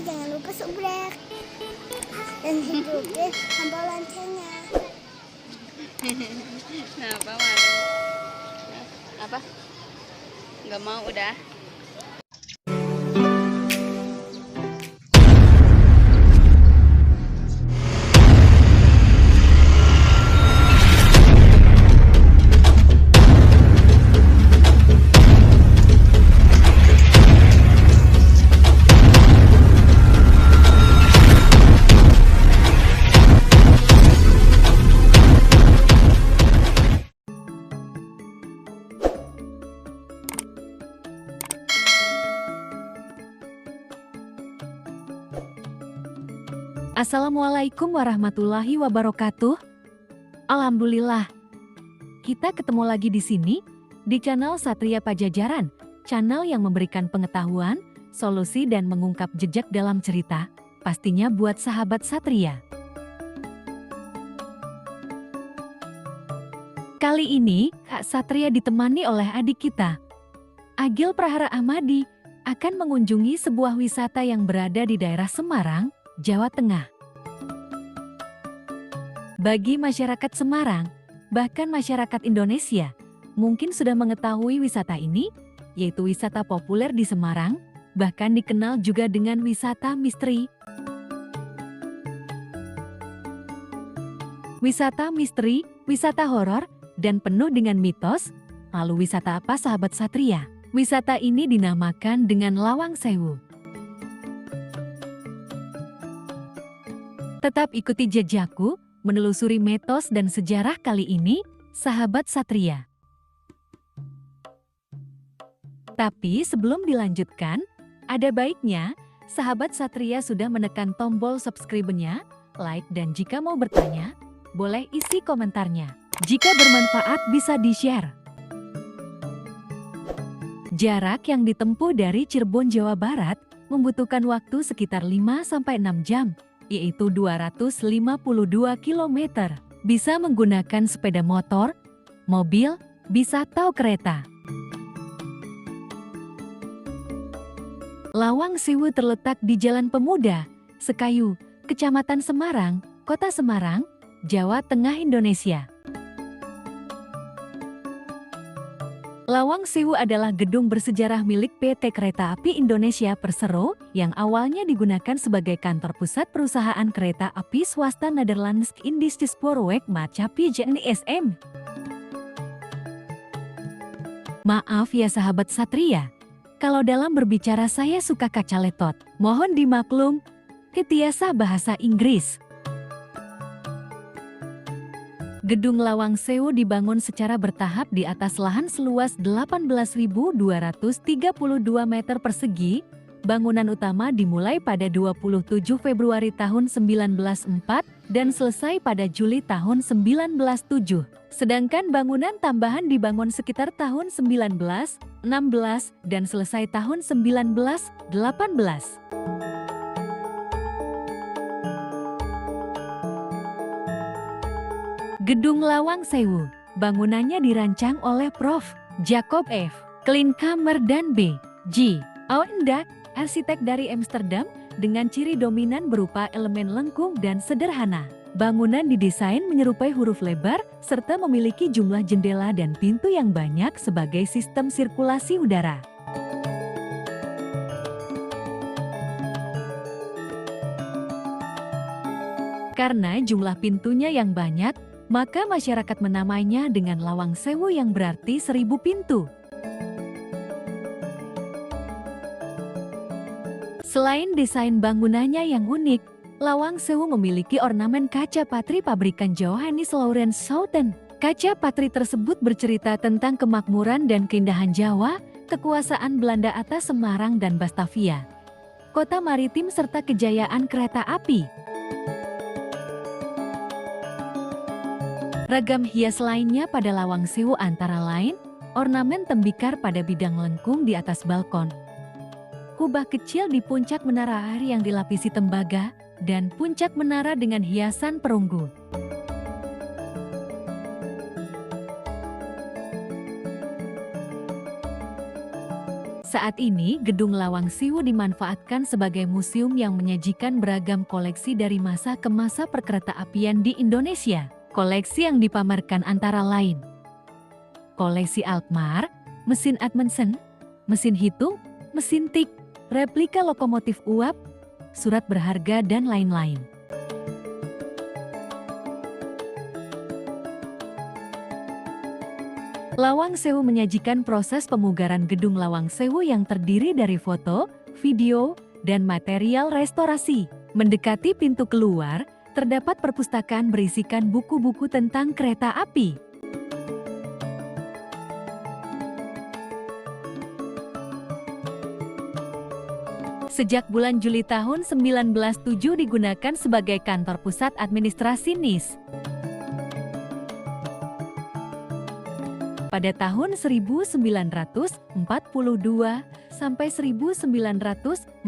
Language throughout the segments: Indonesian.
jangan lupa subrek. Dan hidupin tombol loncengnya. Apa malu? Apa? Nggak mau udah? Assalamualaikum warahmatullahi wabarakatuh. Alhamdulillah, kita ketemu lagi di sini, di channel Satria Pajajaran, channel yang memberikan pengetahuan, solusi dan mengungkap jejak dalam cerita, pastinya buat sahabat Satria. Kali ini, Kak Satria ditemani oleh adik kita, Agil Prahara Ahmadi, akan mengunjungi sebuah wisata yang berada di daerah Semarang, Jawa Tengah. Bagi masyarakat Semarang, bahkan masyarakat Indonesia, mungkin sudah mengetahui wisata ini, yaitu wisata populer di Semarang, bahkan dikenal juga dengan wisata misteri. Wisata misteri, wisata horor, dan penuh dengan mitos. Lalu wisata apa sahabat Satria? Wisata ini dinamakan dengan Lawang Sewu. Tetap ikuti jejakku, menelusuri mitos dan sejarah kali ini, sahabat Satria. Tapi sebelum dilanjutkan, ada baiknya sahabat Satria sudah menekan tombol subscribe-nya, like, dan jika mau bertanya, boleh isi komentarnya. Jika bermanfaat bisa di-share. Jarak yang ditempuh dari Cirebon, Jawa Barat membutuhkan waktu sekitar 5-6 jam. Yaitu 252 km. Bisa menggunakan sepeda motor, mobil, bisa atau kereta. Lawang Sewu terletak di Jalan Pemuda, Sekayu, Kecamatan Semarang, Kota Semarang, Jawa Tengah, Indonesia. Lawang Sewu adalah gedung bersejarah milik PT Kereta Api Indonesia Persero yang awalnya digunakan sebagai kantor pusat perusahaan kereta api swasta Nederlands Indische Spoorweg Maatschappij NSM. Maaf ya sahabat Satria, kalau dalam berbicara saya suka kaca letot. Mohon dimaklum, ketiasa bahasa Inggris. Gedung Lawang Sewu dibangun secara bertahap di atas lahan seluas 18.232 meter persegi. Bangunan utama dimulai pada 27 Februari tahun 1904 dan selesai pada Juli tahun 1907. Sedangkan bangunan tambahan dibangun sekitar tahun 1916 dan selesai tahun 1918. Gedung Lawang Sewu, bangunannya dirancang oleh Prof. Jacob F. Klinkhammer dan B. G. Ouwendak, arsitek dari Amsterdam, dengan ciri dominan berupa elemen lengkung dan sederhana. Bangunan didesain menyerupai huruf lebar, serta memiliki jumlah jendela dan pintu yang banyak sebagai sistem sirkulasi udara. Karena jumlah pintunya yang banyak, maka masyarakat menamainya dengan Lawang Sewu yang berarti 1000 pintu. Selain desain bangunannya yang unik, Lawang Sewu memiliki ornamen kaca patri pabrikan Johannes Laurens Schouten. Kaca patri tersebut bercerita tentang kemakmuran dan keindahan Jawa, kekuasaan Belanda atas Semarang dan Batavia, kota maritim serta kejayaan kereta api. Ragam hias lainnya pada Lawang Sewu antara lain, ornamen tembikar pada bidang lengkung di atas balkon, kubah kecil di puncak menara air yang dilapisi tembaga, dan puncak menara dengan hiasan perunggu. Saat ini, Gedung Lawang Sewu dimanfaatkan sebagai museum yang menyajikan beragam koleksi dari masa ke masa perkereta-apian di Indonesia. Koleksi yang dipamerkan antara lain koleksi Alkmaar, mesin Amundsen, mesin hitung, mesin tik, replika lokomotif uap, surat berharga, dan lain-lain. Lawang Sewu menyajikan proses pemugaran Gedung Lawang Sewu yang terdiri dari foto, video, dan material restorasi. Mendekati pintu keluar, terdapat perpustakaan berisikan buku-buku tentang kereta api. Sejak bulan Juli tahun 1907 digunakan sebagai kantor pusat administrasi NIS. Pada tahun 1942 sampai 1945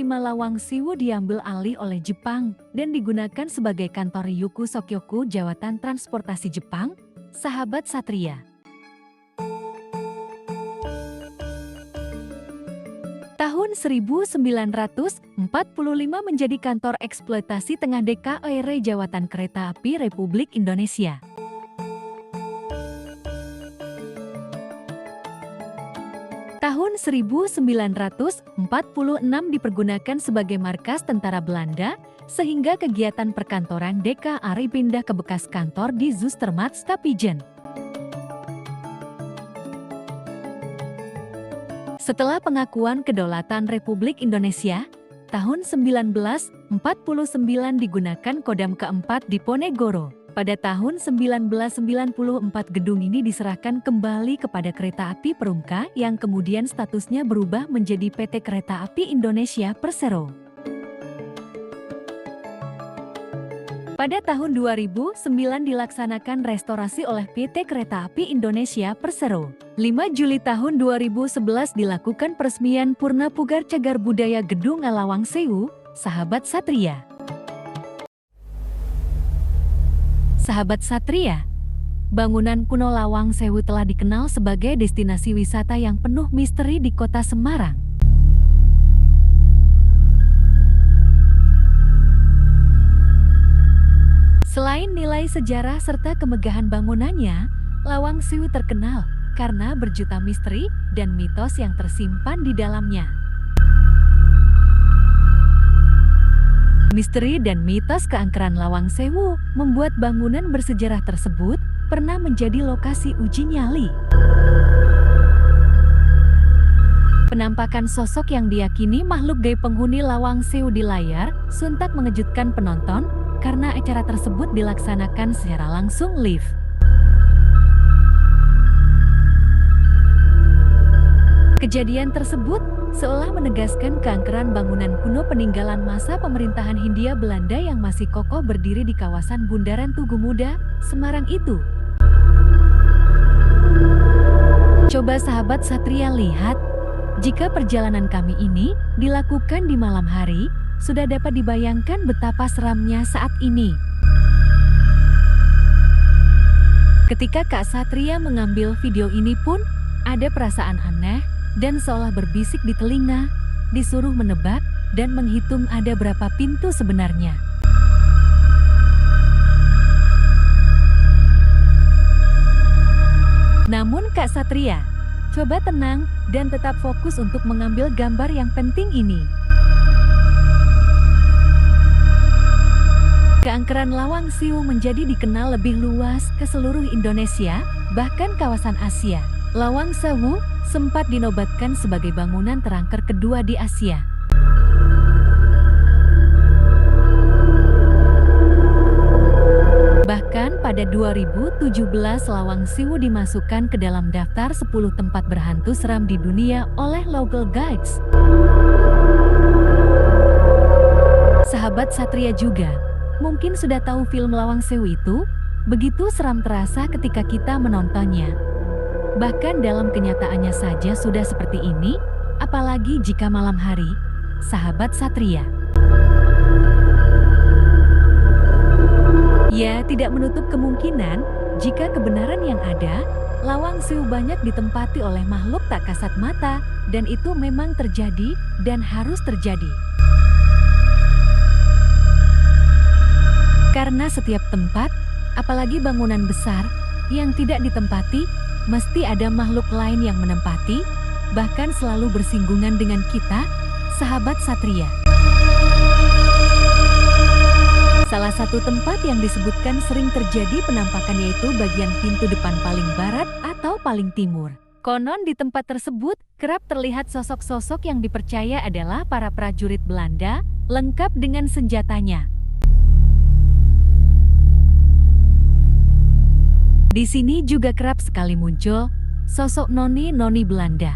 Lawang Sewu diambil alih oleh Jepang dan digunakan sebagai kantor Ryuku Sokyoku Jawatan Transportasi Jepang, Sahabat Satria. Tahun 1945 menjadi kantor eksploitasi Tengah DKR Jawatan Kereta Api Republik Indonesia. Tahun 1946 dipergunakan sebagai markas tentara Belanda, sehingga kegiatan perkantoran DKRI pindah ke bekas kantor di Zustermarktstappigen. Setelah pengakuan kedaulatan Republik Indonesia, tahun 1949 digunakan Kodam keempat Diponegoro. Pada tahun 1994 gedung ini diserahkan kembali kepada Kereta Api Perumka yang kemudian statusnya berubah menjadi PT Kereta Api Indonesia Persero. Pada tahun 2009 dilaksanakan restorasi oleh PT Kereta Api Indonesia Persero. 5 Juli tahun 2011 dilakukan peresmian Purna Pugar Cagar Budaya Gedung Lawang Sewu, Sahabat Satria. Sahabat Satria, bangunan kuno Lawang Sewu telah dikenal sebagai destinasi wisata yang penuh misteri di Kota Semarang. Selain nilai sejarah serta kemegahan bangunannya, Lawang Sewu terkenal karena berjuta misteri dan mitos yang tersimpan di dalamnya. Misteri dan mitos keangkeran Lawang Sewu membuat bangunan bersejarah tersebut pernah menjadi lokasi uji nyali. Penampakan sosok yang diyakini makhluk gaib penghuni Lawang Sewu di layar sontak mengejutkan penonton karena acara tersebut dilaksanakan secara langsung live. Kejadian tersebut seolah menegaskan keangkeran bangunan kuno peninggalan masa pemerintahan Hindia Belanda yang masih kokoh berdiri di kawasan Bundaran Tugu Muda, Semarang itu. Coba sahabat Satria lihat, jika perjalanan kami ini dilakukan di malam hari, sudah dapat dibayangkan betapa seramnya saat ini. Ketika Kak Satria mengambil video ini pun, ada perasaan aneh dan seolah berbisik di telinga, disuruh menebak dan menghitung ada berapa pintu sebenarnya. Namun Kak Satria, coba tenang dan tetap fokus untuk mengambil gambar yang penting ini. Keangkeran Lawang Sewu menjadi dikenal lebih luas ke seluruh Indonesia, bahkan kawasan Asia. Lawang Sewu sempat dinobatkan sebagai bangunan terangker kedua di Asia. Bahkan pada 2017 Lawang Sewu dimasukkan ke dalam daftar 10 tempat berhantu seram di dunia oleh Local Guides. Sahabat Satria juga mungkin sudah tahu film Lawang Sewu itu, begitu seram terasa ketika kita menontonnya. Bahkan dalam kenyataannya saja sudah seperti ini, apalagi jika malam hari, sahabat Satria. Ya, tidak menutup kemungkinan jika kebenaran yang ada Lawang Sewu banyak ditempati oleh makhluk tak kasat mata, dan itu memang terjadi dan harus terjadi. Karena setiap tempat, apalagi bangunan besar, yang tidak ditempati, mesti ada makhluk lain yang menempati, bahkan selalu bersinggungan dengan kita, sahabat Satria. Salah satu tempat yang disebutkan sering terjadi penampakan yaitu bagian pintu depan paling barat atau paling timur. Konon di tempat tersebut kerap terlihat sosok-sosok yang dipercaya adalah para prajurit Belanda, lengkap dengan senjatanya. Di sini juga kerap sekali muncul sosok noni-noni Belanda.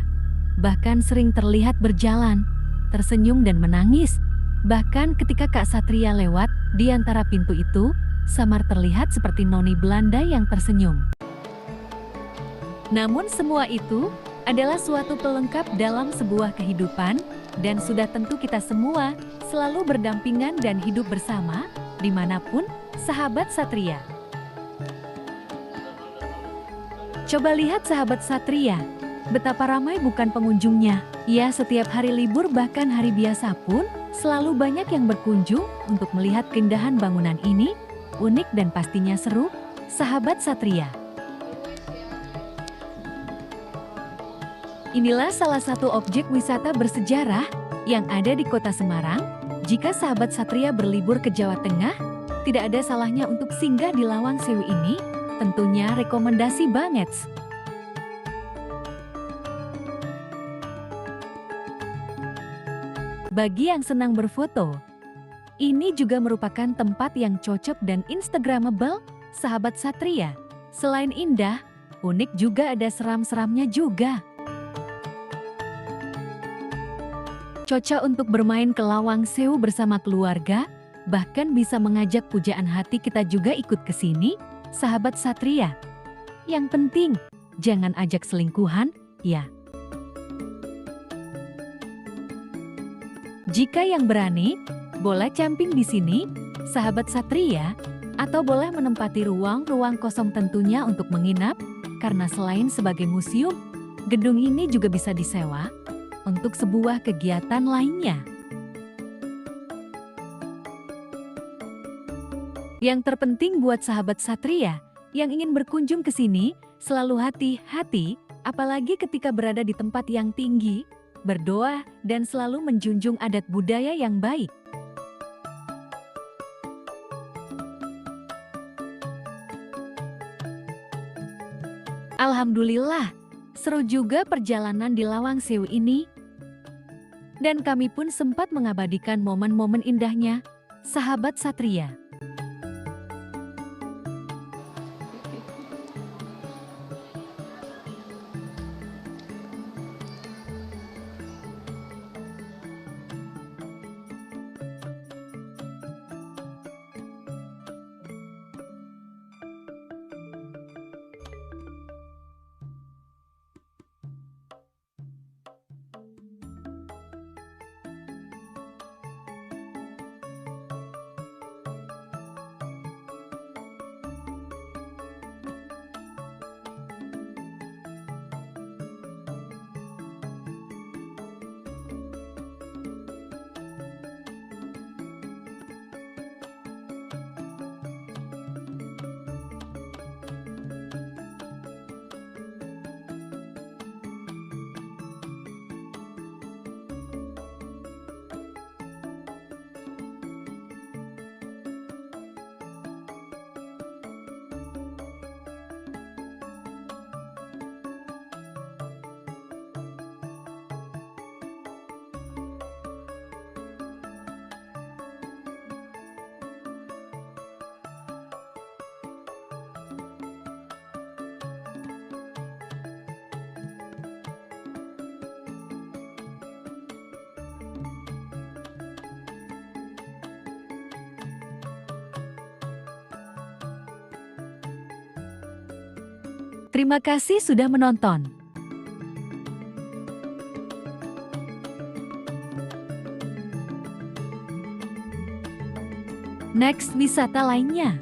Bahkan sering terlihat berjalan, tersenyum dan menangis. Bahkan ketika Kak Satria lewat di antara pintu itu, samar terlihat seperti noni Belanda yang tersenyum. Namun semua itu adalah suatu pelengkap dalam sebuah kehidupan, dan sudah tentu kita semua selalu berdampingan dan hidup bersama, dimanapun, sahabat Satria. Coba lihat sahabat Satria, betapa ramai bukan pengunjungnya. Ya, setiap hari libur bahkan hari biasa pun, selalu banyak yang berkunjung untuk melihat keindahan bangunan ini, unik dan pastinya seru, sahabat Satria. Inilah salah satu objek wisata bersejarah yang ada di Kota Semarang. Jika sahabat Satria berlibur ke Jawa Tengah, tidak ada salahnya untuk singgah di Lawang Sewu ini, tentunya rekomendasi banget. Bagi yang senang berfoto, ini juga merupakan tempat yang cocok dan instagramable, sahabat Satria. Selain indah, unik juga ada seram-seramnya juga. Cocok untuk bermain ke Lawang Sewu bersama keluarga, bahkan bisa mengajak pujaan hati kita juga ikut ke sini, sahabat Satria. Yang penting, jangan ajak selingkuhan, ya. Jika yang berani, boleh camping di sini, sahabat Satria, atau boleh menempati ruang-ruang kosong tentunya untuk menginap, karena selain sebagai museum, gedung ini juga bisa disewa untuk sebuah kegiatan lainnya. Yang terpenting buat sahabat Satria yang ingin berkunjung ke sini, selalu hati-hati, apalagi ketika berada di tempat yang tinggi, berdoa dan selalu menjunjung adat budaya yang baik. Alhamdulillah, seru juga perjalanan di Lawang Sewu ini. Dan kami pun sempat mengabadikan momen-momen indahnya, sahabat Satria. Terima kasih sudah menonton. Next wisata lainnya.